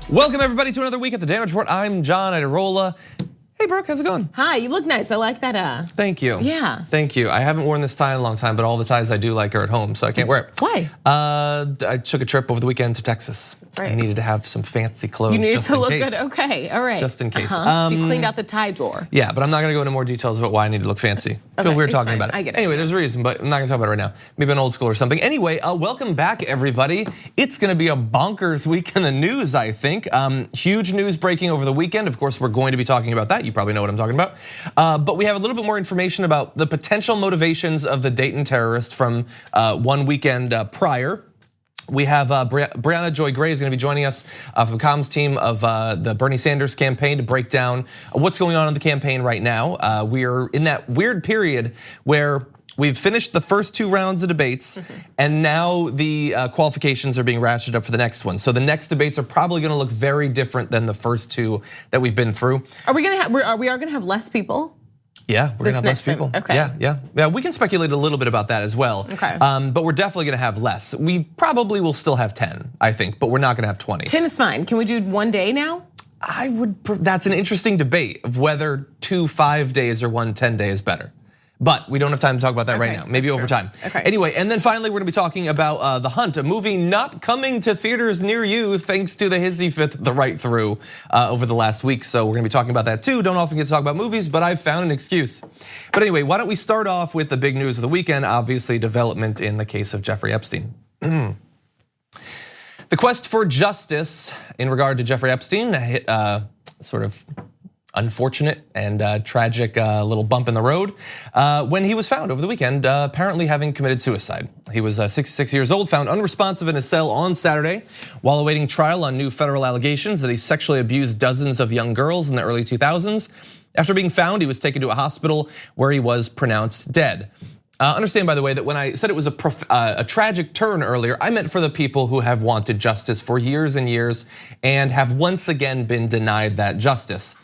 Welcome everybody to another week at the Damage Report. I'm John Idarola. Hey Brooke, how's it going? Hi, you look nice. I like that. Thank you. Yeah. Thank you. I haven't worn this tie in a long time, but all the ties I do like are at home, so I can't wear it. Why? I took a trip over the weekend to Texas. Right. I needed to have some fancy clothes. You needed just to in look case. good. Okay, all right. Just in case. So you cleaned out the tie drawer. Yeah, but I'm not gonna go into more details about why I need to look fancy. I feel weird talking about it. I get it. Anyway, there's a reason, but I'm not gonna talk about it right now. Maybe an old school or something. Anyway, welcome back everybody. It's gonna be a bonkers week in the news, I think. Huge news breaking over the weekend. Of course, we're going to be talking about that. You probably know what I'm talking about. But we have a little bit more information about the potential motivations of the Dayton terrorist from one weekend prior. We have Briahna Joy Gray is gonna be joining us from comms team of the Bernie Sanders campaign to break down what's going on in the campaign right now. We are in that weird period where we've finished the first two rounds of debates, and now the qualifications are being ratcheted up for the next one. So the next debates are probably gonna look very different than the first two that we've been through. Are we gonna have less people? Yeah, we're gonna have less people. Okay. Yeah. We can speculate a little bit about that as well. Okay. But we're definitely gonna have less. We probably will still have 10, I think, but we're not gonna have 20. 10 is fine. Can we do one day now? That's an interesting debate of whether 2 5 days or 1 10 day is better. But we don't have time to talk about that right now, maybe over time. Okay. Anyway, and then finally we're gonna be talking about The Hunt, a movie not coming to theaters near you thanks to the hissy fit the right through over the last week. So we're gonna be talking about that too. Don't often get to talk about movies, but I've found an excuse. But anyway, why don't we start off with the big news of the weekend, obviously development in the case of Jeffrey Epstein. The quest for justice in regard to Jeffrey Epstein hit sort of unfortunate and tragic little bump in the road when he was found over the weekend apparently having committed suicide. He was 66 years old, found unresponsive in his cell on Saturday while awaiting trial on new federal allegations that he sexually abused dozens of young girls in the early 2000s. After being found, he was taken to a hospital where he was pronounced dead. Understand, by the way, that when I said it was a tragic turn earlier, I meant for the people who have wanted justice for years and years and have once again been denied that justice.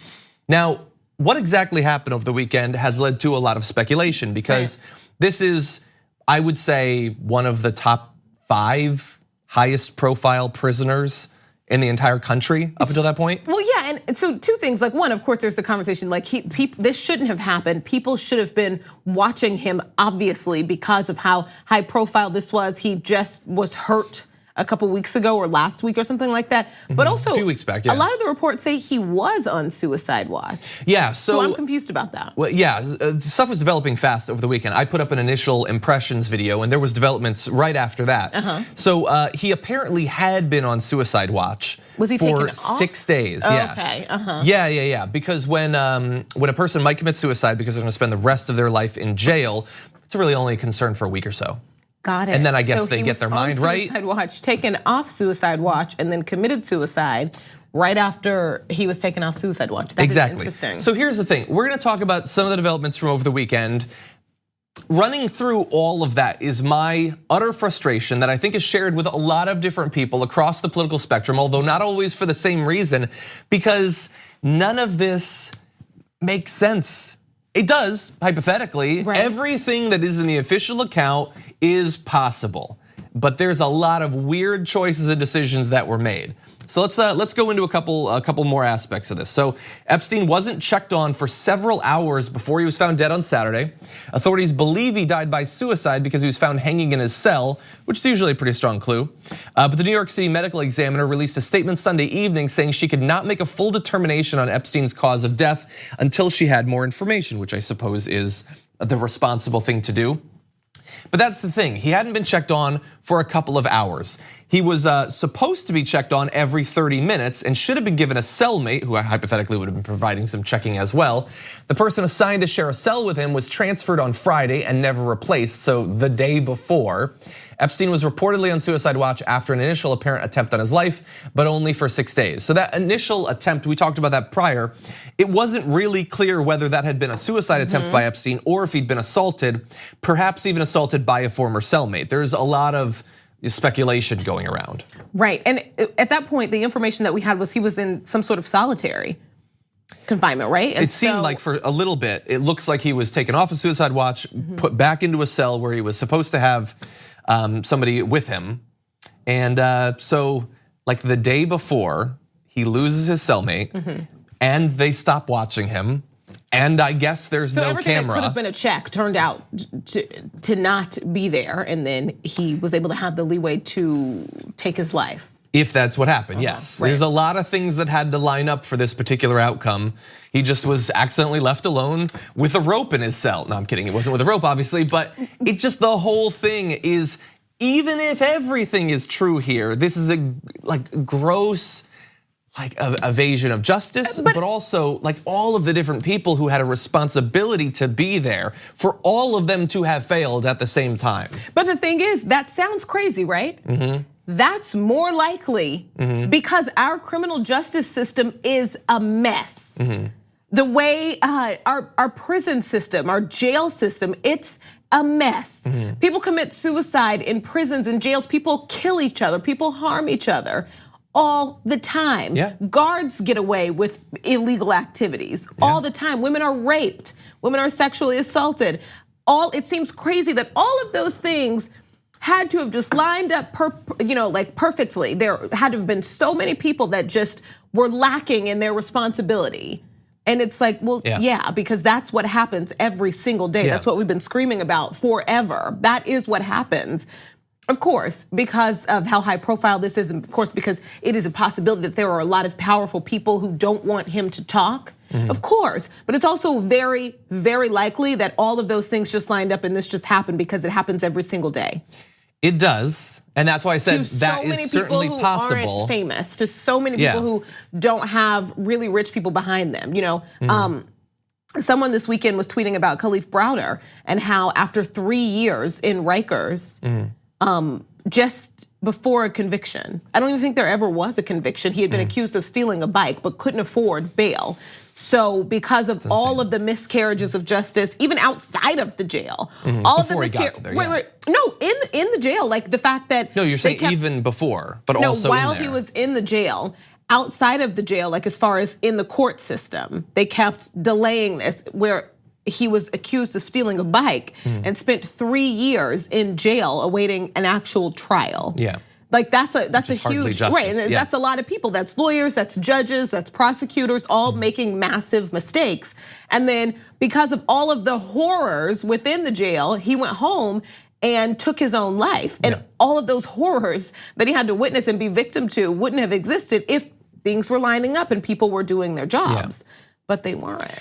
Now, what exactly happened over the weekend has led to a lot of speculation because this is, I would say, one of the top 5 highest profile prisoners in the entire country up until that point. Well, yeah, and so 2 things. Like one, of course, there's the conversation. Like this shouldn't have happened. People should have been watching him, obviously, because of how high profile this was. He just was hurt a couple weeks ago or last week or something like that. But also, a few weeks back, yeah. A lot of the reports say he was on suicide watch. Yeah, so I'm confused about that. Well, yeah, stuff was developing fast over the weekend. I put up an initial impressions video and there was developments right after that. So he apparently had been on suicide watch for 6 days. Yeah. Okay. Yeah. Because when a person might commit suicide because they're gonna spend the rest of their life in jail, it's really only a concern for a week or so. Got it. And then I guess they get their mind right. Suicide watch, taken off suicide watch, and then committed suicide right after he was taken off suicide watch. That exactly. Is interesting. So here's the thing: we're going to talk about some of the developments from over the weekend. Running through all of that is my utter frustration that I think is shared with a lot of different people across the political spectrum, although not always for the same reason, because none of this makes sense. It does, hypothetically. Right. Everything that is in the official account is possible, but there's a lot of weird choices and decisions that were made. So let's go into a couple more aspects of this. So Epstein wasn't checked on for several hours before he was found dead on Saturday. Authorities believe he died by suicide because he was found hanging in his cell, which is usually a pretty strong clue. But the New York City medical examiner released a statement Sunday evening saying she could not make a full determination on Epstein's cause of death until she had more information, which I suppose is the responsible thing to do. But that's the thing, he hadn't been checked on for a couple of hours. He was supposed to be checked on every 30 minutes and should have been given a cellmate who hypothetically would have been providing some checking as well. The person assigned to share a cell with him was transferred on Friday and never replaced, so the day before. Epstein was reportedly on suicide watch after an initial apparent attempt on his life, but only for 6 days. So that initial attempt, we talked about that prior, it wasn't really clear whether that had been a suicide attempt by Epstein or if he'd been assaulted, perhaps even assaulted by a former cellmate. There's a lot of speculation going around. Right, and at that point, the information that we had was he was in some sort of solitary confinement, right? And it seemed like for a little bit, it looks like he was taken off of suicide watch, put back into a cell where he was supposed to have somebody with him. And so like the day before, he loses his cellmate, and they stop watching him. And I guess there's no everything camera. that could have been a check turned out to not be there, and then he was able to have the leeway to take his life. If that's what happened, yes. Right. There's a lot of things that had to line up for this particular outcome. He just was accidentally left alone with a rope in his cell. No, I'm kidding, it wasn't with a rope, obviously, but it just, the whole thing is, even if everything is true here, this is a gross evasion of justice, but also all of the different people who had a responsibility to be there, for all of them to have failed at the same time. But the thing is, that sounds crazy, right? That's more likely because our criminal justice system is a mess. The way our prison system, our jail system, it's a mess. People commit suicide in prisons and jails. People kill each other. People harm each other all the time. Guards get away with illegal activities all the time. Women are raped. Women are sexually assaulted. It seems crazy that all of those things had to have just lined up perfectly. There had to have been so many people that just were lacking in their responsibility. And it's like, well, yeah, because that's what happens every single day. That's what we've been screaming about forever. That is what happens. Of course, because of how high profile this is, and of course, because it is a possibility that there are a lot of powerful people who don't want him to talk. Of course, but it's also very, very likely that all of those things just lined up and this just happened because it happens every single day. It does, and that's why I said that is certainly possible. To so many people who aren't famous, to so many people who don't have really rich people behind them. Someone this weekend was tweeting about Khalif Browder and how after 3 years in Rikers, just before a conviction, I don't even think there ever was a conviction. He had been accused of stealing a bike, but couldn't afford bail. So because of all of the miscarriages of justice, even outside of the jail, all of the in the jail, like the fact that you're saying even before, but also while he was in the jail, outside of the jail, like as far as in the court system, they kept delaying this where he was accused of stealing a bike and spent 3 years in jail awaiting an actual trial. Like that's a huge right, and that's a lot of people. That's lawyers, that's judges, that's prosecutors, all making massive mistakes. And then because of all of the horrors within the jail, he went home and took his own life. And all of those horrors that he had to witness and be victim to wouldn't have existed if things were lining up and people were doing their jobs, but they weren't.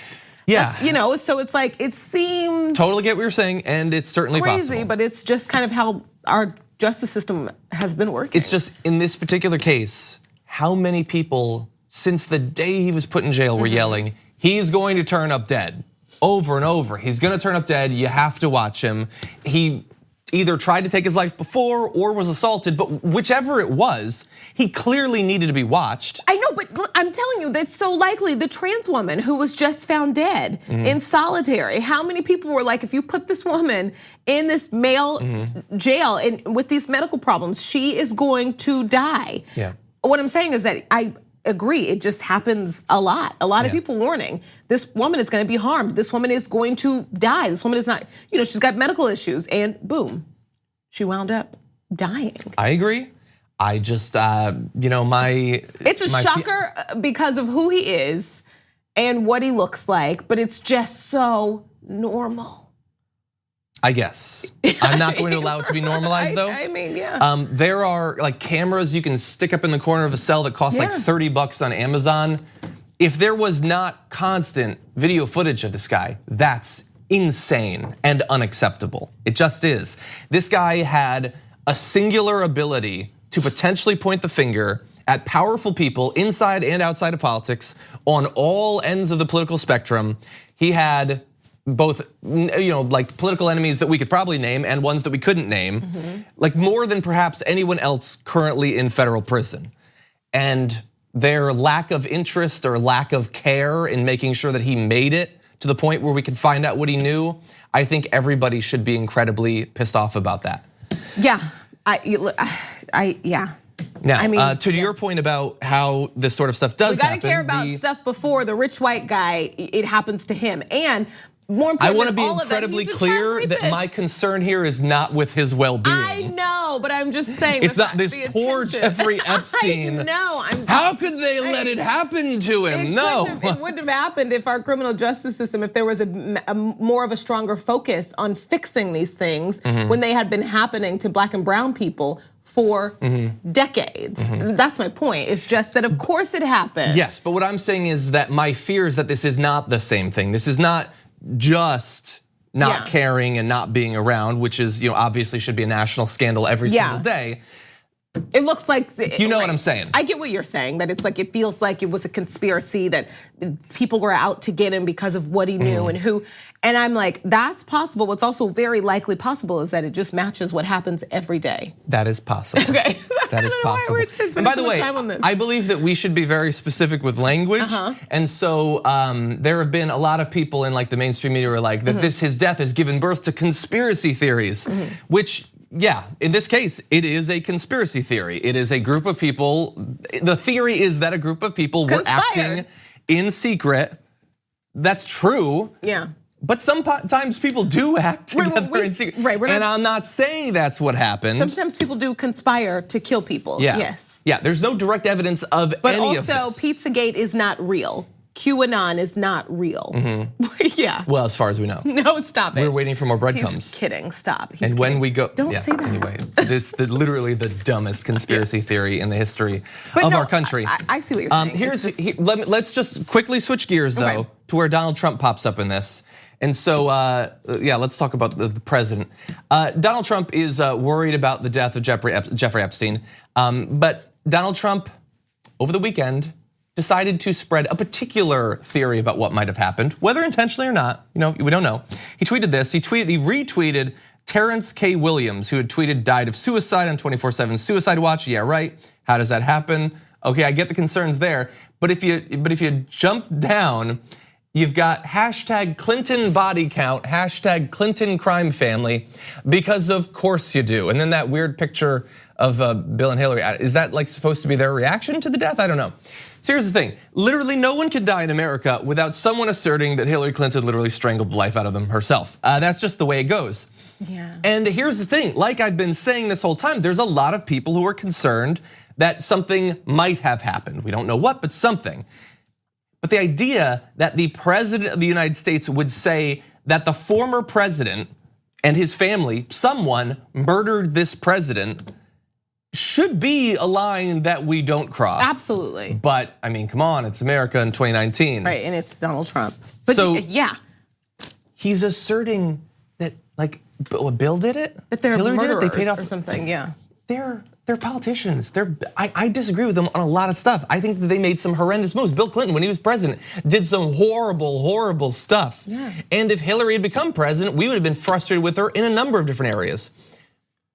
So it's like, it seems totally get what you're saying, and it's certainly crazy, possible. but it's just kind of how our justice system has been working. It's just, in this particular case, how many people since the day he was put in jail were yelling, he's going to turn up dead, over and over. He's gonna turn up dead, you have to watch him. He either tried to take his life before or was assaulted, but whichever it was, he clearly needed to be watched. I know, but I'm telling you, that's so likely. The trans woman who was just found dead in solitary. How many people were like, if you put this woman in this male jail and with these medical problems, she is going to die. What I'm saying is that I agree, it just happens a lot. A lot of people warning, this woman is gonna be harmed. This woman is going to die. This woman is not, she's got medical issues, and boom, she wound up dying. I agree. I just, it's a shocker because of who he is and what he looks like, but it's just so normal. I guess. I'm not going to allow it to be normalized though. I mean, there are cameras you can stick up in the corner of a cell that cost like $30 on Amazon. If there was not constant video footage of this guy, that's insane and unacceptable. It just is. This guy had a singular ability to potentially point the finger at powerful people inside and outside of politics on all ends of the political spectrum. He had both political enemies that we could probably name and ones that we couldn't name, like more than perhaps anyone else currently in federal prison. And their lack of interest or lack of care in making sure that he made it to the point where we could find out what he knew, I think everybody should be incredibly pissed off about that. Yeah, Now, to your point about how this sort of stuff does happen. We gotta care about stuff before the rich white guy, it happens to him. And More important I want to than be all of that, incredibly he's a clear child that rapist. my concern here is not with his well-being. I know, but I'm just saying. It's not this the poor attention. Jeffrey Epstein. I know. How could they let it happen to him? No. It wouldn't have happened if our criminal justice system, if there was a more of a stronger focus on fixing these things when they had been happening to Black and brown people for decades. That's my point. It's just that of course it happened. Yes, but what I'm saying is that my fear is that this is not the same thing. This is not just not caring and not being around, which is, obviously should be a national scandal every single day. It looks like, you know what I'm saying. I get what you're saying, that it's like, it feels like it was a conspiracy, that people were out to get him because of what he knew and who. And I'm like, that's possible. What's also very likely possible is that it just matches what happens every day. That is possible. Okay. That is possible. And by the way, I believe that we should be very specific with language. And so there have been a lot of people in like the mainstream media who are like that his death has given birth to conspiracy theories, which, yeah, in this case, it is a conspiracy theory. It is a group of people. The theory is that a group of people were acting in secret. That's true. Yeah. But sometimes people do act together in secret. Right, and I'm not saying that's what happened. Sometimes people do conspire to kill people. Yeah. Yes. Yeah, there's no direct evidence of any of this. But also, Pizzagate is not real. QAnon is not real. Yeah. Well, as far as we know. No, stop it. We're waiting for more breadcrumbs. He's kidding, stop. He's and when we go, Don't say that. Anyway, it's literally the dumbest conspiracy theory in the history of our country. I see what you're saying. Let's just quickly switch gears though to where Donald Trump pops up in this. And so, yeah, let's talk about the president. Donald Trump is worried about the death of Jeffrey Epstein. But Donald Trump, over the weekend, decided to spread a particular theory about what might have happened, whether intentionally or not, we don't know. He tweeted this, he retweeted Terrence K. Williams, who had tweeted died of suicide on 24/7 Suicide Watch. Yeah, right, how does that happen? Okay, I get the concerns there, but if you jump down, you've got hashtag Clinton body count, hashtag Clinton crime family, because of course you do. And then that weird picture of Bill and Hillary, is that like supposed to be their reaction to the death? I don't know. So here's the thing, literally no one can die in America without someone asserting that Hillary Clinton literally strangled the life out of them herself. That's just the way it goes. Yeah. And here's the thing, like I've been saying this whole time, there's a lot of people who are concerned that something might have happened. We don't know what, but something. But the idea that the president of the United States would say that the former president and his family, someone murdered this president, should be a line that we don't cross. Absolutely. But I mean, come on, it's America in 2019. Right, and it's Donald Trump. But so yeah. He's asserting that like Bill did it? That they're Hillary murderers did it? They paid off or something, yeah. They're politicians. I disagree with them on a lot of stuff. I think that they made some horrendous moves. Bill Clinton, when he was president, did some horrible stuff. Yeah. And if Hillary had become president, we would have been frustrated with her in a number of different areas.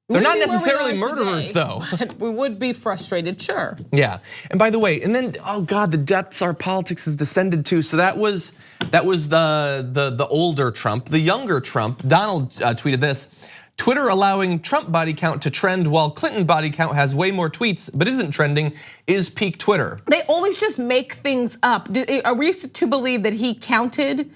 They're not necessarily murderers though. But we would be frustrated, sure. Yeah, and by the way, and then, oh God, the depths our politics has descended to. So that was the older Trump. The younger Trump, Donald tweeted this. Twitter allowing Trump body count to trend while Clinton body count has way more tweets but isn't trending is peak Twitter. They always just make things up. Are we to believe that he counted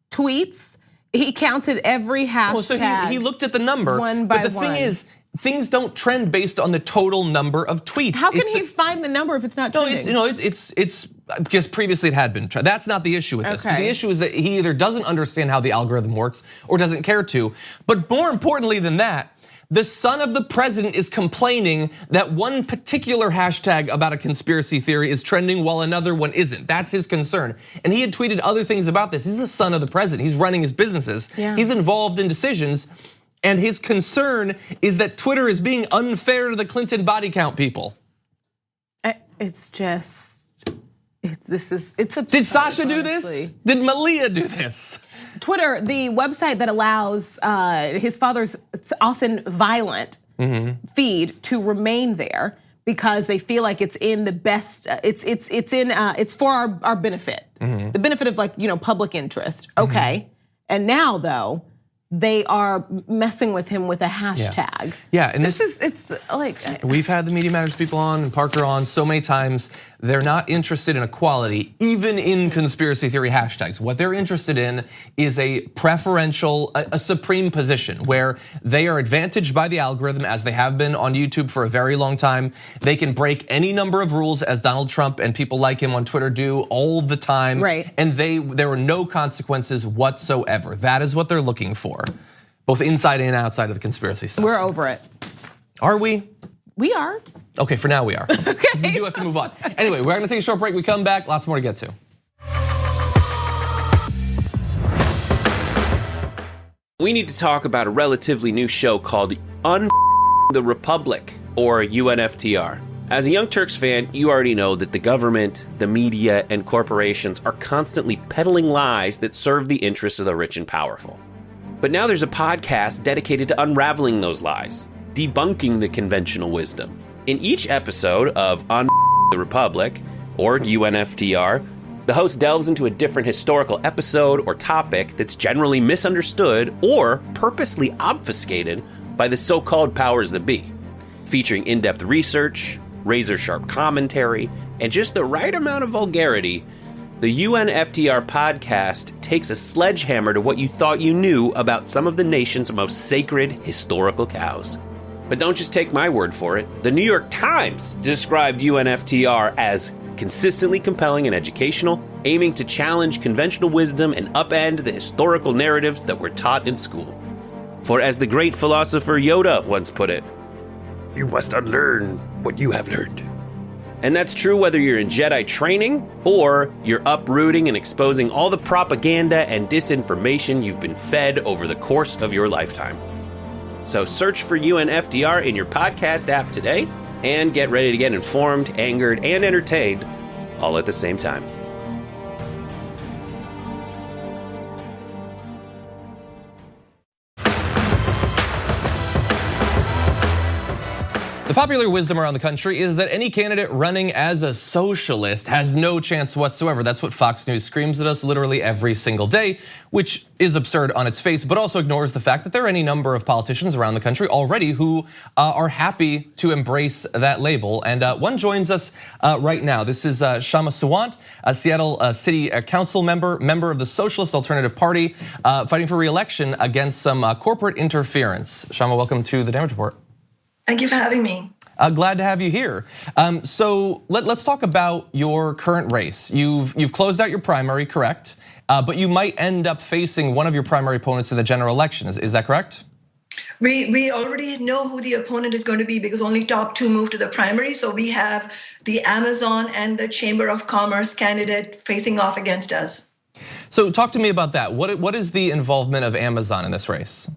tweets? He counted every hashtag. Well, so he looked at the number. One by one. But the one. thing is, things don't trend based on the total number of tweets. How can he find the number if it's not trending? No, it's because previously it had been. That's not the issue with this. Okay. The issue is that he either doesn't understand how the algorithm works or doesn't care to. But more importantly than that, the son of the president is complaining that one particular hashtag about a conspiracy theory is trending while another one isn't. That's his concern. And he had tweeted other things about this. He's the son of the president. He's running his businesses. Yeah. He's involved in decisions. And his concern is that Twitter is being unfair to the Clinton body count people. It's just, it's absurd. Did Sasha do honestly. this? Did Malia do this? Twitter, the website that allows his father's often violent feed to remain there because they feel like it's in the best. It's for our benefit, the benefit of public interest. Okay, and now though. They are messing with him with a hashtag. Yeah, and it's like we've had the Media Matters people on and Parker on so many times. they're not interested in equality, even in conspiracy theory hashtags. What they're interested in is a preferential, a supreme position where they are advantaged by the algorithm, as they have been on YouTube for a very long time. They can break any number of rules, as Donald Trump and people like him on Twitter do all the time. Right. And there are no consequences whatsoever. That is what they're looking for, both inside and outside of the conspiracy stuff. We're over it. Are we? We are. Okay, for now we are. Okay. We do have to move on. Anyway, we're gonna take a short break. We come back, lots more to get to. We need to talk about a relatively new show called the Republic, or UNFTR. As a Young Turks fan, you already know that the government, the media, and corporations are constantly peddling lies that serve the interests of the rich and powerful. But now there's a podcast dedicated to unraveling those lies, debunking the conventional wisdom. In each episode of the Republic, or UNFTR, the host delves into a different historical episode or topic that's generally misunderstood or purposely obfuscated by the so-called powers that be, featuring in-depth research, razor-sharp commentary, and just the right amount of vulgarity. The UNFTR podcast takes a sledgehammer to what you thought you knew about some of the nation's most sacred historical cows. But don't just take my word for it. The New York Times described UNFTR as consistently compelling and educational, aiming to challenge conventional wisdom and upend the historical narratives that were taught in school. For as the great philosopher Yoda once put it, "You must unlearn what you have learned." And that's true whether you're in Jedi training or you're uprooting and exposing all the propaganda and disinformation you've been fed over the course of your lifetime. So search for UNFTR in your podcast app today and get ready to get informed, angered, and entertained all at the same time. The popular wisdom around the country is that any candidate running as a socialist has no chance whatsoever. That's what Fox News screams at us literally every single day, which is absurd on its face, but also ignores the fact that there are any number of politicians around the country already who are happy to embrace that label. And one joins us right now. This is Kshama Sawant, a Seattle City Council member of the Socialist Alternative Party, fighting for re-election against some corporate interference. Kshama, welcome to the Damage Report. Thank you for having me. Glad to have you here. So let's talk about your current race. You've closed out your primary, correct? But you might end up facing one of your primary opponents in the general election. Is that correct? We already know who the opponent is going to be because only top two move to the primary. So we have the Amazon and the Chamber of Commerce candidate facing off against us. So talk to me about that. What is the involvement of Amazon in this race?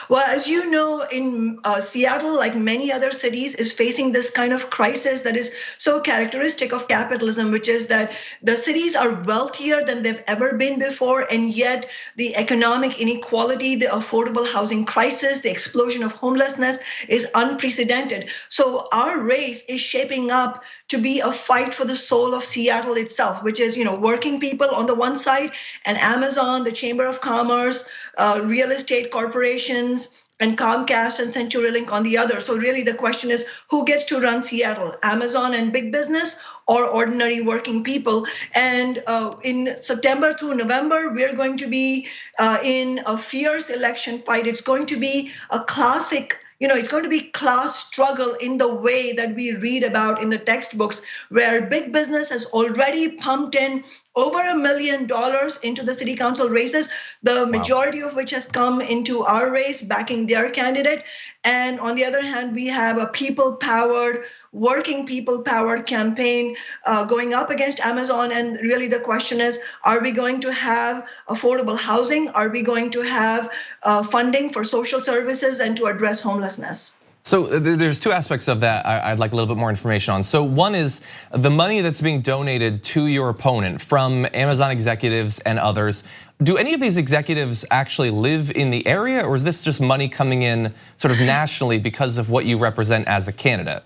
Well, as you know, in Seattle, like many other cities, is facing this kind of crisis that is so characteristic of capitalism, which is that the cities are wealthier than they've ever been before, and yet the economic inequality, the affordable housing crisis, the explosion of homelessness is unprecedented. So our race is shaping up to be a fight for the soul of Seattle itself, which is, working people on the one side and Amazon, the Chamber of Commerce, real estate corporations, and Comcast and CenturyLink on the other. So really the question is, who gets to run Seattle, Amazon and big business or ordinary working people? And in September through November, we're going to be in a fierce election fight. It's going to be a classic, it's going to be class struggle in the way that we read about in the textbooks, where big business has already pumped in over $1 million into the city council races, the majority of which has come into our race backing their candidate. And on the other hand, we have a people-powered, working people-powered campaign going up against Amazon. And really the question is, are we going to have affordable housing? Are we going to have funding for social services and to address homelessness? So there's two aspects of that I'd like a little bit more information on. So one is the money that's being donated to your opponent from Amazon executives and others. Do any of these executives actually live in the area, or is this just money coming in sort of nationally because of what you represent as a candidate?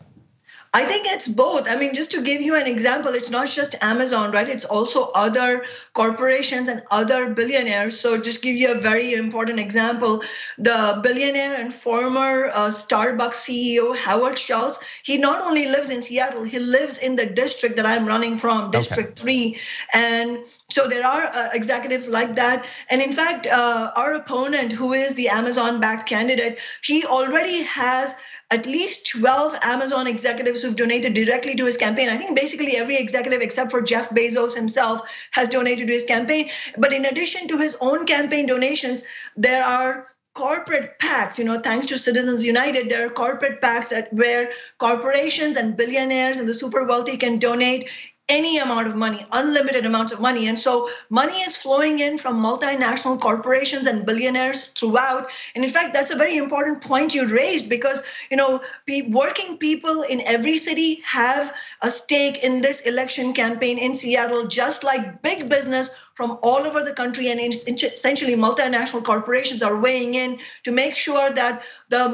I think it's both. I mean, just to give you an example, it's not just Amazon, right? It's also other corporations and other billionaires. So just give you a very important example. The billionaire and former Starbucks CEO, Howard Schultz, he not only lives in Seattle, he lives in the district that I'm running from, District 3. And so there are executives like that. And in fact, our opponent, who is the Amazon-backed candidate, he already has at least 12 Amazon executives who've donated directly to his campaign. I think basically every executive except for Jeff Bezos himself has donated to his campaign. But in addition to his own campaign donations, there are corporate PACs, thanks to Citizens United, there are corporate PACs where corporations and billionaires and the super wealthy can donate any amount of money, unlimited amounts of money. And so money is flowing in from multinational corporations and billionaires throughout. And in fact, that's a very important point you raised because, working people in every city have a stake in this election campaign in Seattle, just like big business from all over the country and essentially multinational corporations are weighing in to make sure that the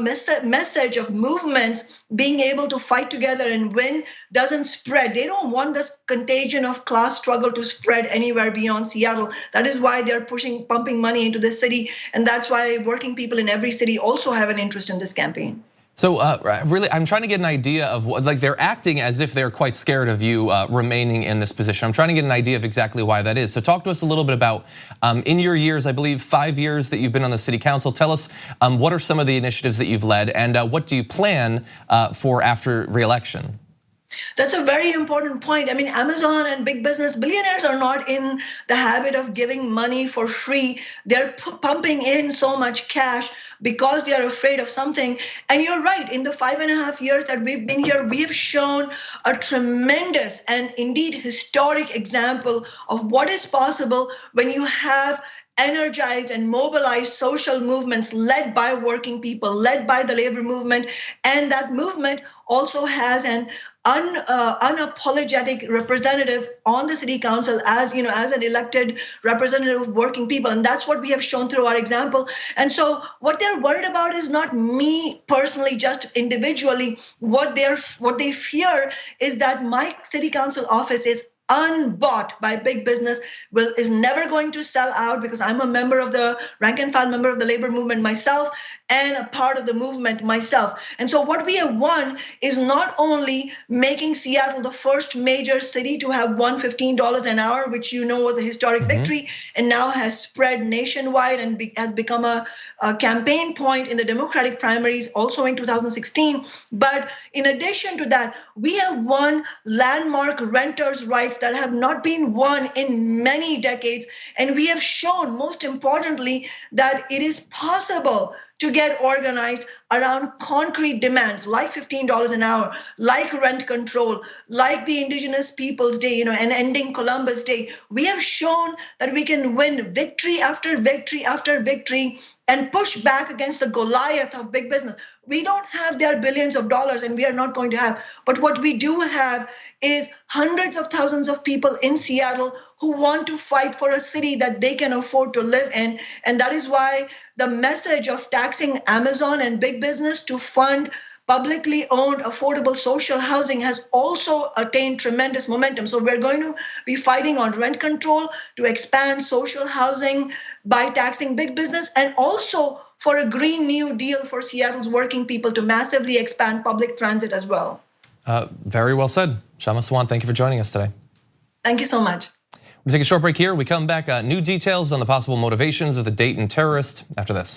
message of movements being able to fight together and win doesn't spread. They don't want this contagion of class struggle to spread anywhere beyond Seattle. That is why they're pumping money into this city. And that's why working people in every city also have an interest in this campaign. So really, I'm trying to get an idea of what, they're acting as if they're quite scared of you remaining in this position. I'm trying to get an idea of exactly why that is. So talk to us a little bit about, in your years, I believe 5 years that you've been on the city council, tell us what are some of the initiatives that you've led and what do you plan for after re-election? That's a very important point. I mean, Amazon and big business billionaires are not in the habit of giving money for free. They're pumping in so much cash because they are afraid of something. And you're right, in the 5.5 years that we've been here, we have shown a tremendous and indeed historic example of what is possible when you have energized and mobilized social movements led by working people, led by the labor movement. And that movement also has an unapologetic representative on the city council as an elected representative of working people. And that's what we have shown through our example. And so what they're worried about is not me personally, just individually. What they fear is that my city council office is unbought by big business, is never going to sell out because I'm a member of the rank and file member of the labor movement myself and a part of the movement myself. And so what we have won is not only making Seattle the first major city to have won $15 an hour, which was a historic victory, and now has spread nationwide and has become a campaign point in the Democratic primaries also in 2016. But in addition to that, we have won landmark renters' rights that have not been won in many decades. And we have shown, most importantly, that it is possible to get organized around concrete demands like $15 an hour, like rent control, like the Indigenous Peoples Day, and ending Columbus Day. We have shown that we can win victory after victory after victory and push back against the Goliath of big business. We don't have their billions of dollars, and we are not going to have. But what we do have is hundreds of thousands of people in Seattle who want to fight for a city that they can afford to live in. And that is why the message of taxing Amazon and big business to fund publicly owned affordable social housing has also attained tremendous momentum. So we're going to be fighting on rent control to expand social housing by taxing big business, and also for a Green New Deal for Seattle's working people to massively expand public transit as well. Very well said. Kshama Sawant, thank you for joining us today. Thank you so much. We'll take a short break here. We come back, new details on the possible motivations of the Dayton terrorist after this.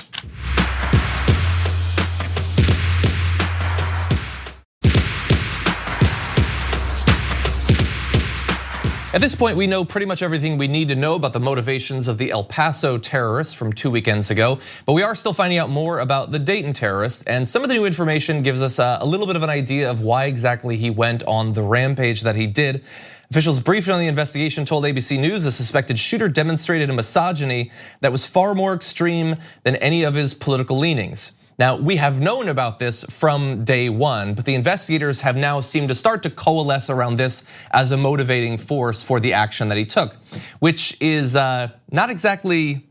At this point, we know pretty much everything we need to know about the motivations of the El Paso terrorist from 2 weekends ago, but we are still finding out more about the Dayton terrorist, and some of the new information gives us a little bit of an idea of why exactly he went on the rampage that he did. Officials briefed on the investigation told ABC News the suspected shooter demonstrated a misogyny that was far more extreme than any of his political leanings. Now, we have known about this from day one, but the investigators have now seemed to start to coalesce around this as a motivating force for the action that he took, which is not exactly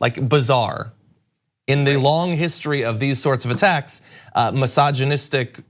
like bizarre. in the long history of these sorts of attacks, misogynistic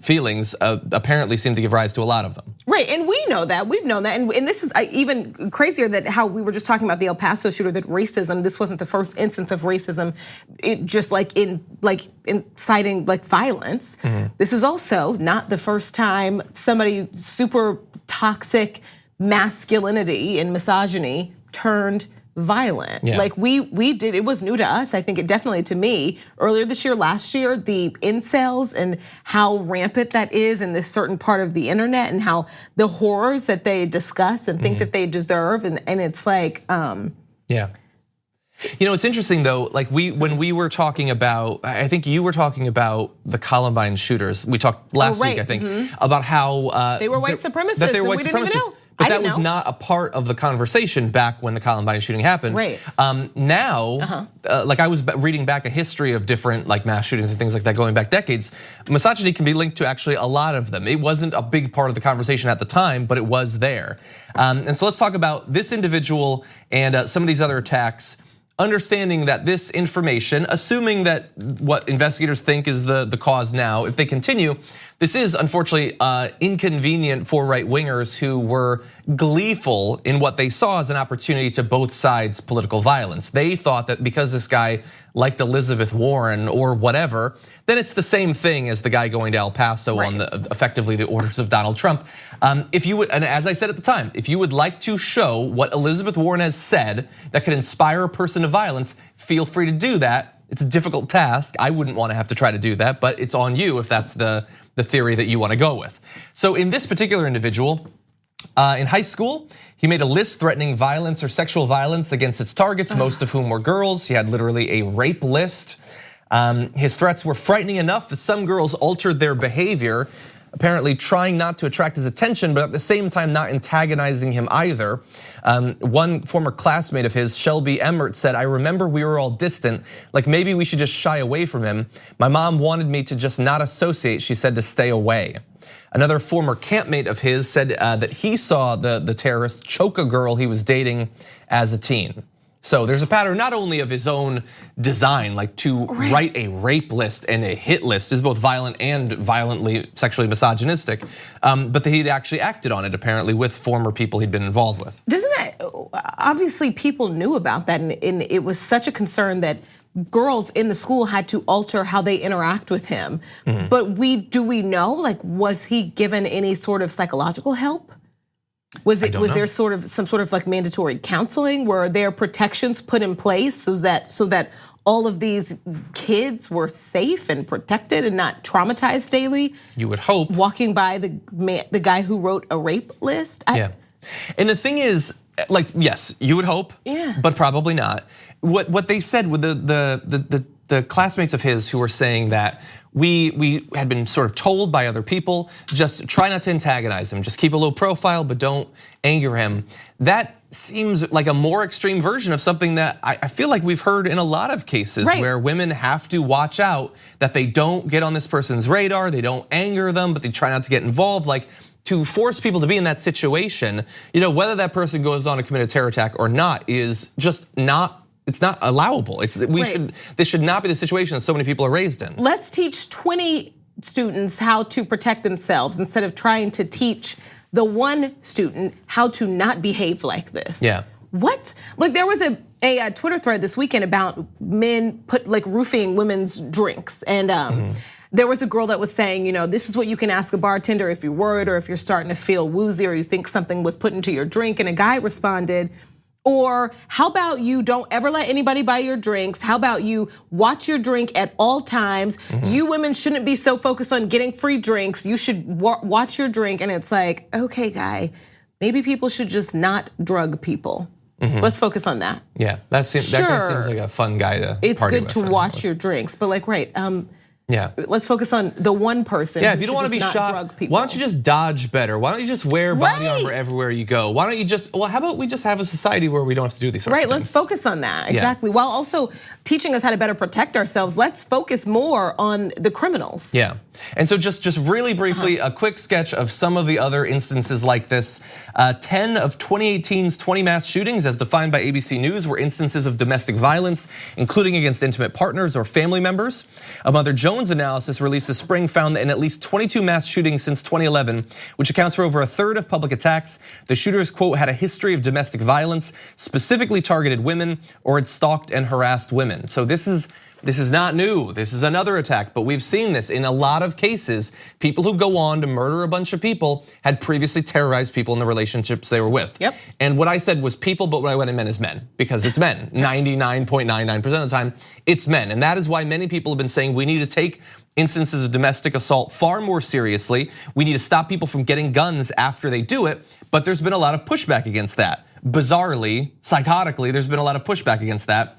feelings apparently seem to give rise to a lot of them. Right, and we know that, we've known that, and this is even crazier that how we were just talking about the El Paso shooter, that racism, this wasn't the first instance of racism, it just inciting violence. This is also not the first time somebody super toxic masculinity and misogyny turned violent. Yeah. We did, it was new to us, I think it definitely to me. Earlier this year, last year, the incels and how rampant that is in this certain part of the internet and how the horrors that they discuss and think that they deserve, and it's yeah. You know, it's interesting though, when we were talking about, I think you were talking about the Columbine shooters. We talked last week, I think, about how they were white supremacists. That they were white we didn't even supremacists. know. But that was not a part of the conversation back when the Columbine shooting happened. Right. Now, I was reading back a history of different mass shootings and things like that going back decades. Misogyny can be linked to actually a lot of them. It wasn't a big part of the conversation at the time, but it was there. And so let's talk about this individual and some of these other attacks. Understanding that this information, assuming that what investigators think is the cause now, if they continue, this is unfortunately inconvenient for right-wingers who were gleeful in what they saw as an opportunity to both sides' political violence. They thought that because this guy liked Elizabeth Warren or whatever, then it's the same thing as the guy going to El Paso on effectively the orders of Donald Trump. If you would, and as I said at the time, if you would like to show what Elizabeth Warren has said that could inspire a person to violence, feel free to do that. It's a difficult task. I wouldn't want to have to try to do that, but it's on you if that's the theory that you want to go with. So in this particular individual, in high school, he made a list threatening violence or sexual violence against its targets, most of whom were girls. He had literally a rape list. His threats were frightening enough that some girls altered their behavior, apparently trying not to attract his attention, but at the same time not antagonizing him either. One former classmate of his, Shelby Emmert, said, "I remember we were all distant, like maybe we should just shy away from him. My mom wanted me to just not associate, she said to stay away." Another former campmate of his said that he saw the terrorist choke a girl he was dating as a teen. So there's a pattern not only of his own design, to write a rape list and a hit list is both violent and violently sexually misogynistic, but that he'd actually acted on it apparently with former people he'd been involved with. Doesn't that, obviously people knew about that, and it was such a concern that girls in the school had to alter how they interact with him. But do we know, was he given any sort of psychological help? Was there some sort of mandatory counseling? Were there protections put in place so that all of these kids were safe and protected and not traumatized daily? You would hope. Walking by the guy who wrote a rape list? Yeah, and the thing is, yes, you would hope, but probably not. What they said with the classmates of his who were saying that we had been sort of told by other people, just try not to antagonize him, just keep a low profile, but don't anger him. That seems like a more extreme version of something that I feel like we've heard in a lot of cases where women have to watch out that they don't get on this person's radar, they don't anger them, but they try not to get involved. To force people to be in that situation, whether that person goes on to commit a terror attack or not is just not. It's not allowable. This should not be the situation that so many people are raised in. Let's teach 20 students how to protect themselves instead of trying to teach the one student how to not behave like this. Yeah. What? There was a Twitter thread this weekend about men roofing women's drinks, and there was a girl that was saying, this is what you can ask a bartender if you're worried or if you're starting to feel woozy or you think something was put into your drink, and a guy responded, or how about you don't ever let anybody buy your drinks? How about you watch your drink at all times? You women shouldn't be so focused on getting free drinks. You should watch your drink. And it's okay, guy, maybe people should just not drug people. Let's focus on that. Yeah, that guy seems like a fun guy to It's party good with to watch your drinks, but Yeah. Let's focus on the one person. Yeah, if you don't want to be shot, why don't you just dodge better? Why don't you just wear body armor everywhere you go? Why don't you just, well, how about we just have a society where we don't have to do these sorts of things? Right, let's focus on that, exactly. While also teaching us how to better protect ourselves, let's focus more on the criminals. Yeah, and so just really briefly, a quick sketch of some of the other instances like this. 10 of 2018's 20 mass shootings, as defined by ABC News, were instances of domestic violence, including against intimate partners or family members. A Mother Jones analysis released this spring found that in at least 22 mass shootings since 2011, which accounts for over a third of public attacks, the shooters, quote, had a history of domestic violence, specifically targeted women, or had stalked and harassed women. So this is not new. This is another attack, but we've seen this in a lot of cases. People who go on to murder a bunch of people had previously terrorized people in the relationships they were with. Yep. And what I said was people, but what I meant is men, because it's men. 99.99% of the time, it's men. And that is why many people have been saying we need to take instances of domestic assault far more seriously. We need to stop people from getting guns after they do it, but there's been a lot of pushback against that. Bizarrely, psychotically, there's been a lot of pushback against that.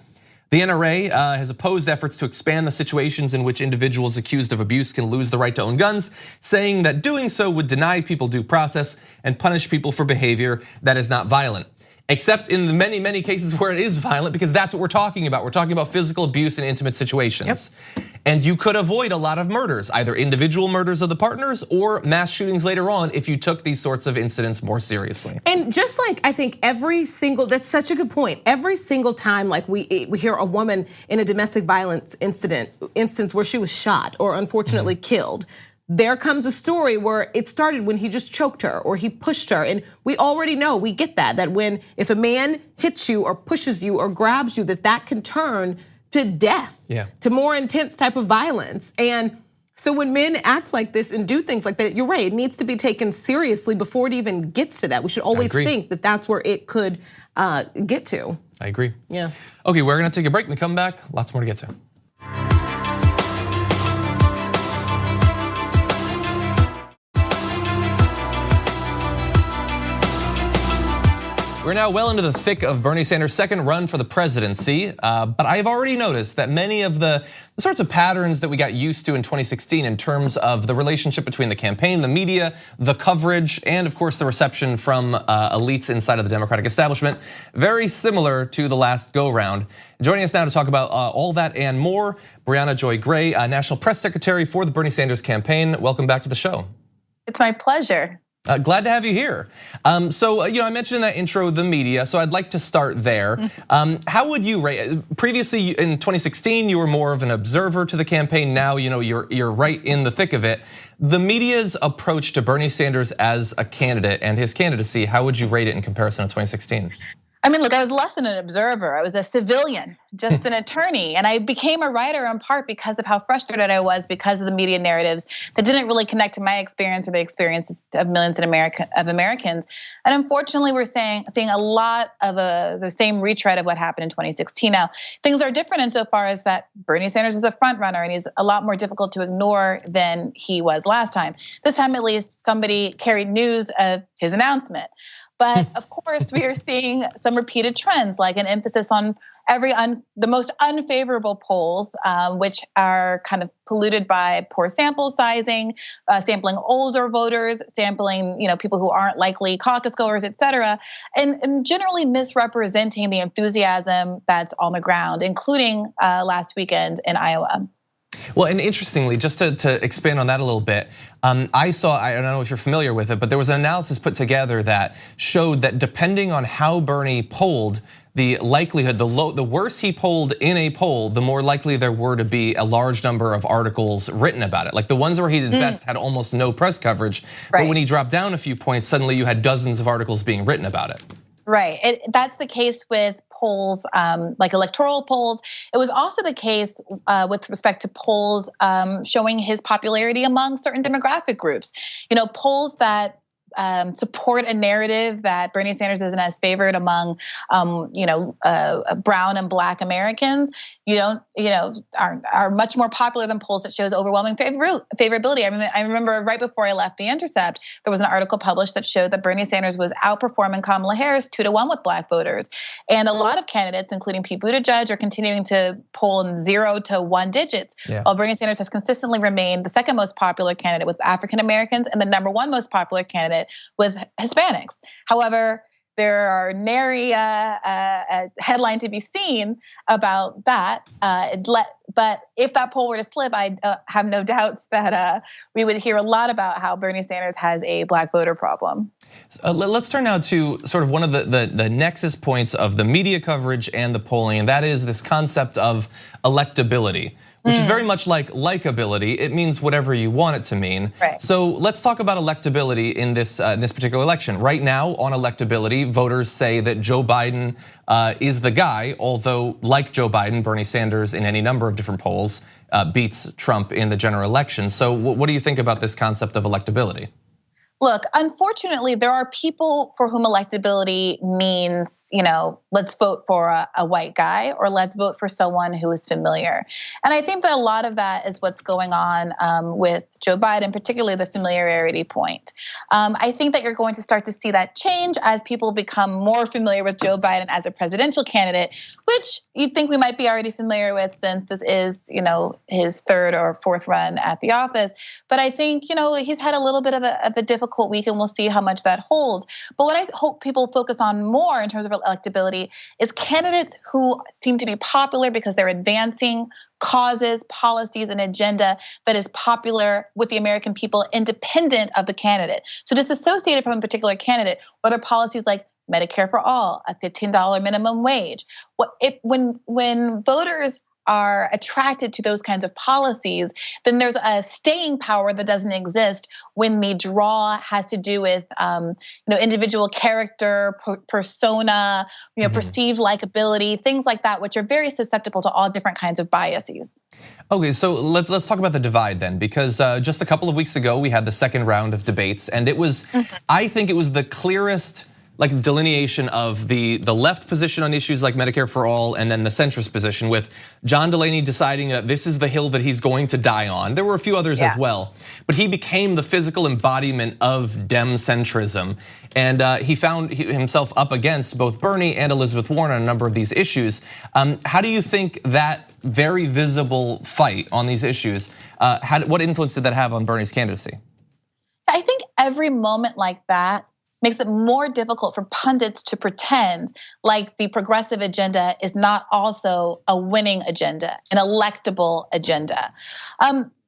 The NRA has opposed efforts to expand the situations in which individuals accused of abuse can lose the right to own guns, saying that doing so would deny people due process and punish people for behavior that is not violent. Except in the many, many cases where it is violent, because that's what we're talking about. We're talking about physical abuse in intimate situations. Yep. And you could avoid a lot of murders, either individual murders of the partners or mass shootings later on if you took these sorts of incidents more seriously. And just like I think that's such a good point. Every single time like we hear a woman in a domestic violence instance where she was shot or unfortunately killed, there comes a story where it started when he just choked her or he pushed her. And we already know, we get that if a man hits you or pushes you or grabs you, that can turn to death, to more intense type of violence. And so when men act like this and do things like that, you're right, it needs to be taken seriously before it even gets to that. We should always think that that's where it could get to. I agree. Yeah. Okay, we're gonna take a break and come back, lots more to get to. We're now well into the thick of Bernie Sanders' second run for the presidency, but I've already noticed that many of the sorts of patterns that we got used to in 2016 in terms of the relationship between the campaign, the media, the coverage, and of course the reception from elites inside of the Democratic establishment, very similar to the last go-round. Joining us now to talk about all that and more, Briahna Joy Gray, National Press Secretary for the Bernie Sanders campaign. Welcome back to the show. It's my pleasure. Glad to have you here. So I mentioned in that intro the media, so I'd like to start there. How would you rate? Previously in 2016, you were more of an observer to the campaign. Now you're right in the thick of it. The media's approach to Bernie Sanders as a candidate and his candidacy, how would you rate it in comparison to 2016? I mean, look, I was less than an observer. I was a civilian, just an attorney. And I became a writer in part because of how frustrated I was because of the media narratives that didn't really connect to my experience or the experiences of millions of Americans. And unfortunately, we're seeing a lot of the same retread of what happened in 2016. Now, things are different insofar as that Bernie Sanders is a front runner and he's a lot more difficult to ignore than he was last time. This time, at least, somebody carried news of his announcement. But of course, we are seeing some repeated trends, like an emphasis on the most unfavorable polls, which are kind of polluted by poor sample sizing, sampling older voters, sampling people who aren't likely caucus goers, et cetera, and generally misrepresenting the enthusiasm that's on the ground, including last weekend in Iowa. Well, and interestingly, just to expand on that a little bit, I don't know if you're familiar with it, but there was an analysis put together that showed that depending on how Bernie polled, the likelihood, the worse he polled in a poll, the more likely there were to be a large number of articles written about it. Like the ones where he did best had almost no press coverage, but when he dropped down a few points, suddenly you had dozens of articles being written about it. Right, that's the case with polls, like electoral polls. It was also the case with respect to polls showing his popularity among certain demographic groups. Polls that support a narrative that Bernie Sanders isn't as favored among, brown and Black Americans, are much more popular than polls that shows overwhelming favorability. I remember right before I left The Intercept, there was an article published that showed that Bernie Sanders was outperforming Kamala Harris 2-1 with Black voters, and a lot of candidates, including Pete Buttigieg, are continuing to poll in 0 to 1 digits, while Bernie Sanders has consistently remained the second most popular candidate with African Americans and the number 1 most popular candidate with Hispanics. However, there are nary a headline to be seen about that. But if that poll were to slip, I have no doubts that we would hear a lot about how Bernie Sanders has a Black voter problem. Let's turn now to sort of one of the nexus points of the media coverage and the polling, and that is this concept of electability, which is very much like likability. It means whatever you want it to mean. Right. So let's talk about electability in this particular election. Right now on electability, voters say that Joe Biden is the guy, although like Joe Biden, Bernie Sanders in any number of different polls beats Trump in the general election. So what do you think about this concept of electability? Look, unfortunately, there are people for whom electability means, let's vote for a white guy or let's vote for someone who is familiar. And I think that a lot of that is what's going on with Joe Biden, particularly the familiarity point. I think that you're going to start to see that change as people become more familiar with Joe Biden as a presidential candidate, which you'd think we might be already familiar with since this is, his 3rd or 4th run at the office. But I think, he's had a little bit of a difficult week, and we'll see how much that holds. But what I hope people focus on more in terms of electability is candidates who seem to be popular because they're advancing causes, policies, and agenda that is popular with the American people, independent of the candidate. So disassociated from a particular candidate, whether policies like Medicare for all, a $15 minimum wage. When voters are attracted to those kinds of policies, then there's a staying power that doesn't exist when the draw has to do with, individual character, persona, perceived likability, things like that, which are very susceptible to all different kinds of biases. Okay, so let's talk about the divide then, because just a couple of weeks ago we had the second round of debates, and it was, I think it was the clearest delineation of the left position on issues like Medicare for all, and then the centrist position with John Delaney deciding that this is the hill that he's going to die on. There were a few others as well, but he became the physical embodiment of Dem centrism. And he found himself up against both Bernie and Elizabeth Warren on a number of these issues. How do you think that very visible fight on these issues, what influence did that have on Bernie's candidacy? I think every moment like that makes it more difficult for pundits to pretend like the progressive agenda is not also a winning agenda, an electable agenda.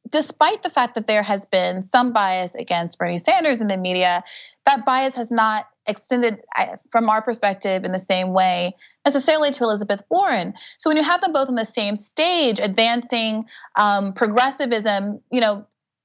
Despite the fact that there has been some bias against Bernie Sanders in the media, that bias has not extended from our perspective in the same way necessarily to Elizabeth Warren. So when you have them both on the same stage advancing progressivism,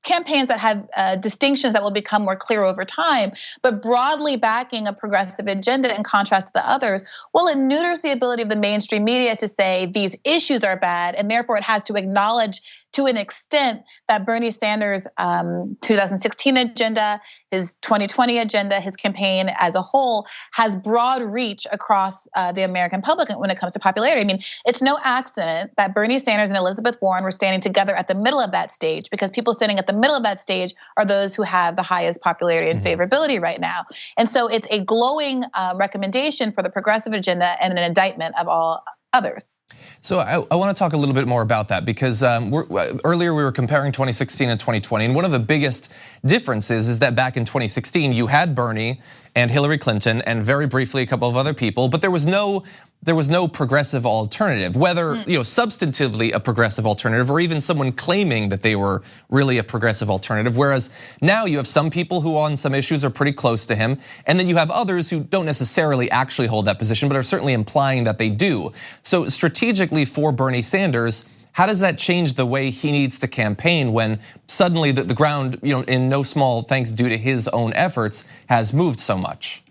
campaigns that have distinctions that will become more clear over time, but broadly backing a progressive agenda in contrast to the others, well, it neuters the ability of the mainstream media to say these issues are bad, and therefore it has to acknowledge to an extent that Bernie Sanders' 2016 agenda, his 2020 agenda, his campaign as a whole has broad reach across the American public when it comes to popularity. I mean, it's no accident that Bernie Sanders and Elizabeth Warren were standing together at the middle of that stage, because people standing at the middle of that stage are those who have the highest popularity and favorability right now. And so it's a glowing recommendation for the progressive agenda and an indictment of all others. So I want to talk a little bit more about that, because earlier we were comparing 2016 and 2020, and one of the biggest differences is that back in 2016 you had Bernie and Hillary Clinton and very briefly a couple of other people, but there was no progressive alternative, whether substantively a progressive alternative or even someone claiming that they were really a progressive alternative. Whereas now you have some people who on some issues are pretty close to him, and then you have others who don't necessarily actually hold that position, but are certainly implying that they do. So strategically for Bernie Sanders, how does that change the way he needs to campaign when suddenly the ground, in no small thanks due to his own efforts, has moved so much?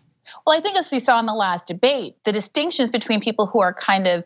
Well, I think as you saw in the last debate, the distinctions between people who are kind of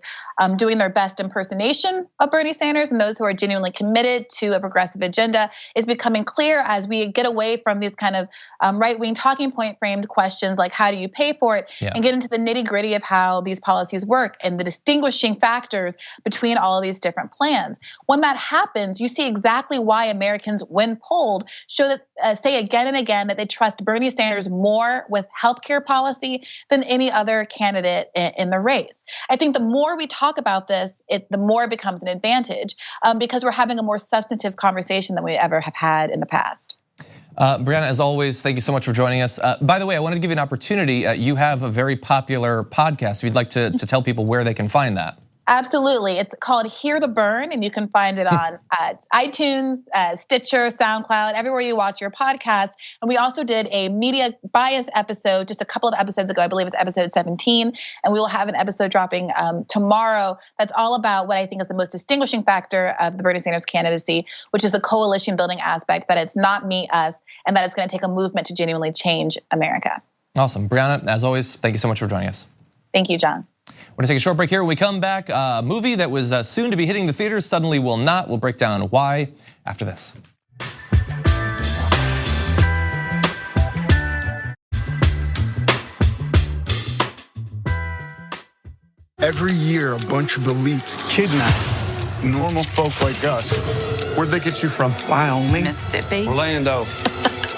doing their best impersonation of Bernie Sanders and those who are genuinely committed to a progressive agenda is becoming clear as we get away from these kind of right-wing talking point framed questions like how do you pay for it, and get into the nitty-gritty of how these policies work and the distinguishing factors between all of these different plans. When that happens, you see exactly why Americans, when polled, say again and again that they trust Bernie Sanders more with healthcare policy than any other candidate in the race. I think the more we talk about this, the more it becomes an advantage because we're having a more substantive conversation than we ever have had in the past. Briahna, as always, thank you so much for joining us. By the way, I wanted to give you an opportunity. You have a very popular podcast. If you'd like to tell people where they can find that. Absolutely. It's called Hear the Burn, and you can find it on iTunes, Stitcher, SoundCloud, everywhere you watch your podcast. And we also did a media bias episode just a couple of episodes ago. I believe it's episode 17. And we will have an episode dropping tomorrow that's all about what I think is the most distinguishing factor of the Bernie Sanders candidacy, which is the coalition building aspect, that it's not me, us, and that it's going to take a movement to genuinely change America. Awesome. Briahna, as always, thank you so much for joining us. Thank you, John. We're gonna take a short break here. When we come back, a movie that was soon to be hitting the theaters suddenly will not. We'll break down why after this. Every year, a bunch of elites kidnap normal folk like us. Where'd they get you from? Wyoming, Mississippi, Orlando,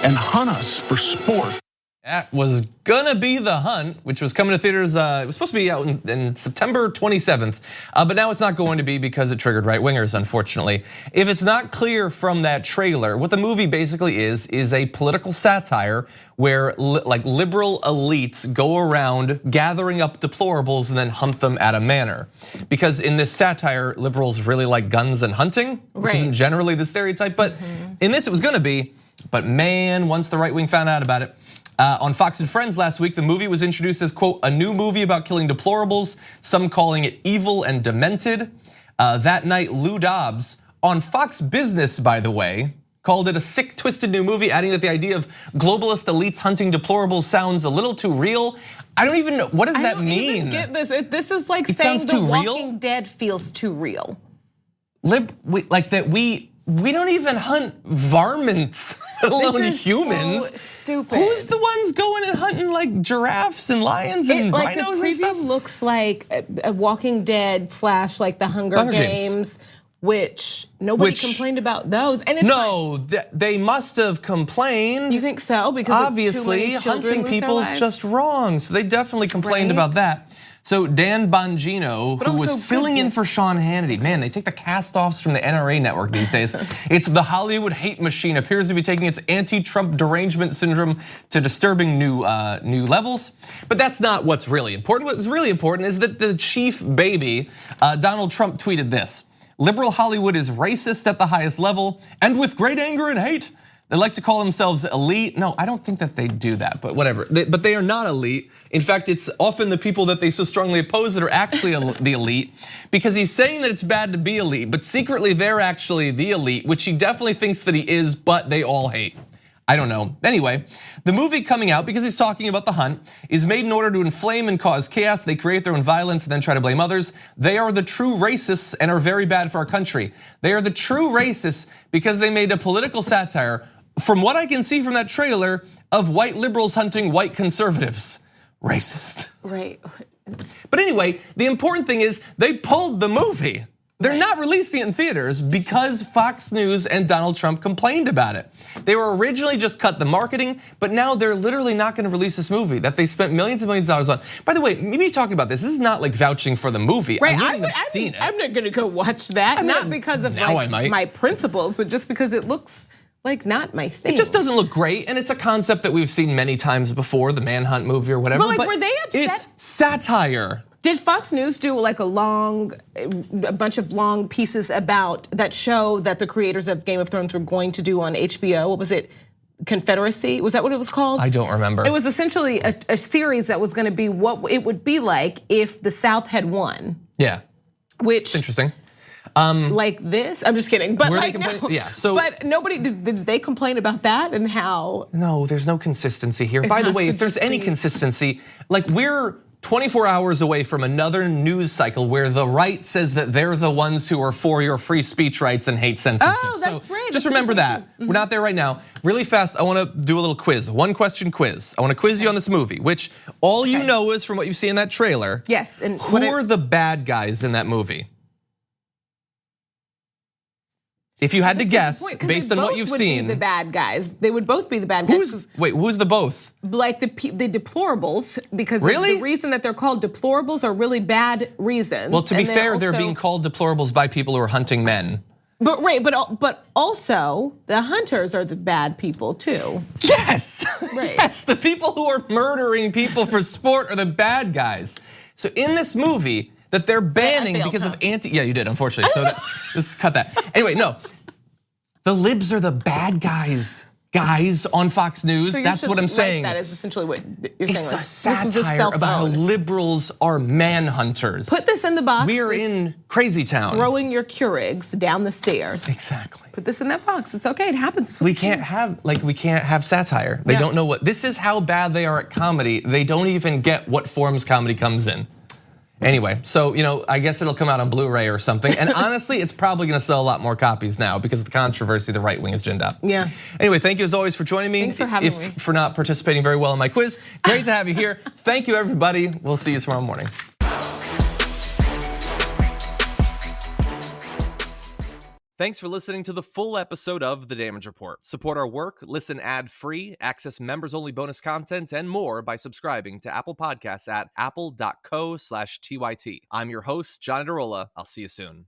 and hunt us for sport. That was gonna be The Hunt, which was coming to theaters. It was supposed to be out in September 27th, but now it's not going to be because it triggered right-wingers, unfortunately. If it's not clear from that trailer, what the movie basically is a political satire where like liberal elites go around gathering up deplorables and then hunt them at a manor. Because in this satire, liberals really like guns and hunting, which isn't generally the stereotype, but in this it was gonna be. But man, once the right wing found out about it, on Fox and Friends last week, the movie was introduced as, quote, a new movie about killing deplorables, some calling it evil and demented. That night, Lou Dobbs, on Fox Business, by the way, called it a sick, twisted new movie, adding that the idea of globalist elites hunting deplorables sounds a little too real. I don't even know, what does that mean? I don't even get this. This is like It saying sounds The too real? Walking Dead feels too real. Like that we don't even hunt varmints, let alone This is humans. so stupid. Who's the ones going and hunting like giraffes and lions and Like the rhinos and stuff? preview looks like a Walking Dead / like the Hunger Games, which nobody complained about those. And it's no, they must have complained. You think so? Because obviously hunting people is just wrong. So they definitely complained about that. So Dan Bongino, who was filling in for Sean Hannity, man, they take the cast-offs from the NRA network these days. It's the Hollywood hate machine appears to be taking its anti-Trump derangement syndrome to disturbing new levels. But that's not what's really important. What's really important is that the chief baby, Donald Trump, tweeted this: liberal Hollywood is racist at the highest level and with great anger and hate. They like to call themselves elite. No, I don't think that they do that, but whatever. But they are not elite. In fact, it's often the people that they so strongly oppose that are actually the elite, because he's saying that it's bad to be elite, but secretly they're actually the elite, which he definitely thinks that he is, but they all hate. I don't know. Anyway, the movie coming out, because he's talking about The Hunt, is made in order to inflame and cause chaos. They create their own violence and then try to blame others. They are the true racists and are very bad for our country. They are the true racists because they made a political satire, from what I can see from that trailer, of white liberals hunting white conservatives. Racist. Right. But anyway, the important thing is they pulled the movie. They're not releasing it in theaters because Fox News and Donald Trump complained about it. They were originally just cut the marketing, but now they're literally not gonna release this movie that they spent millions and millions of dollars on. By the way, maybe talking about this is not like vouching for the movie. Right, I wouldn't have seen it. I'm not gonna go watch that, not because of like my principles, but just because it looks like not my thing. It just doesn't look great, and it's a concept that we've seen many times before, the Manhunt movie or whatever. But like, were they upset? It's satire. Did Fox News do like a bunch of long pieces about that show that the creators of Game of Thrones were going to do on HBO? What was it? Confederacy? Was that what it was called? I don't remember. It was essentially a series that was gonna be what it would be like if the South had won. Yeah. Which interesting. like this. I'm just kidding. But Were they like, complaining? no. Yeah, so- but nobody did they complain about that and how? No, there's no consistency here. By the has way, to if there's just any be- consistency, like we're 24 hours away from another news cycle where the right says that they're the ones who are for your free speech rights and hate censorship. Oh, that's right. Just That's remember a good that. point. We're not there right now. Really fast, I wanna do a little quiz, one question quiz. I wanna quiz you on this movie, which all you know is from what you see in that trailer. Yes, and who are the bad guys in that movie? If you had to guess, based on what you've seen, the bad guys. They would both be the bad guys. who's the both? Like the deplorables, because Really? the reason that they're called deplorables are really bad reasons. Well, to be And then fair, they're also- being called deplorables by people who are hunting men. But right, but also the hunters are the bad people too. Yes, Right. yes, the people who are murdering people for sport are the bad guys. So in this movie that they're banning failed, because huh? of yeah, you did, unfortunately. So let's cut that. Anyway, no, the libs are the bad guys. Guys on Fox News, So you're that's what I'm saying. That is essentially what you're saying. It's like, a this was satire about how self-owned. liberals are manhunters. Put this in the box. We are with in crazy town. throwing your Keurigs down the stairs. Exactly. Put this in that box. It's okay. It happens. We can't have satire. They Yeah. don't know what, this is how bad they are at comedy. They don't even get what forms comedy comes in. Anyway, so I guess it'll come out on Blu-ray or something. And honestly, it's probably gonna sell a lot more copies now because of the controversy the right wing has ginned up. Yeah. Anyway, thank you as always for joining me. Thanks for having me. For not participating very well in my quiz. Great to have you here. Thank you, everybody. We'll see you tomorrow morning. Thanks for listening to the full episode of The Damage Report. Support our work, listen ad-free, access members-only bonus content, and more by subscribing to Apple Podcasts at apple.co/TYT. I'm your host, John Derola. I'll see you soon.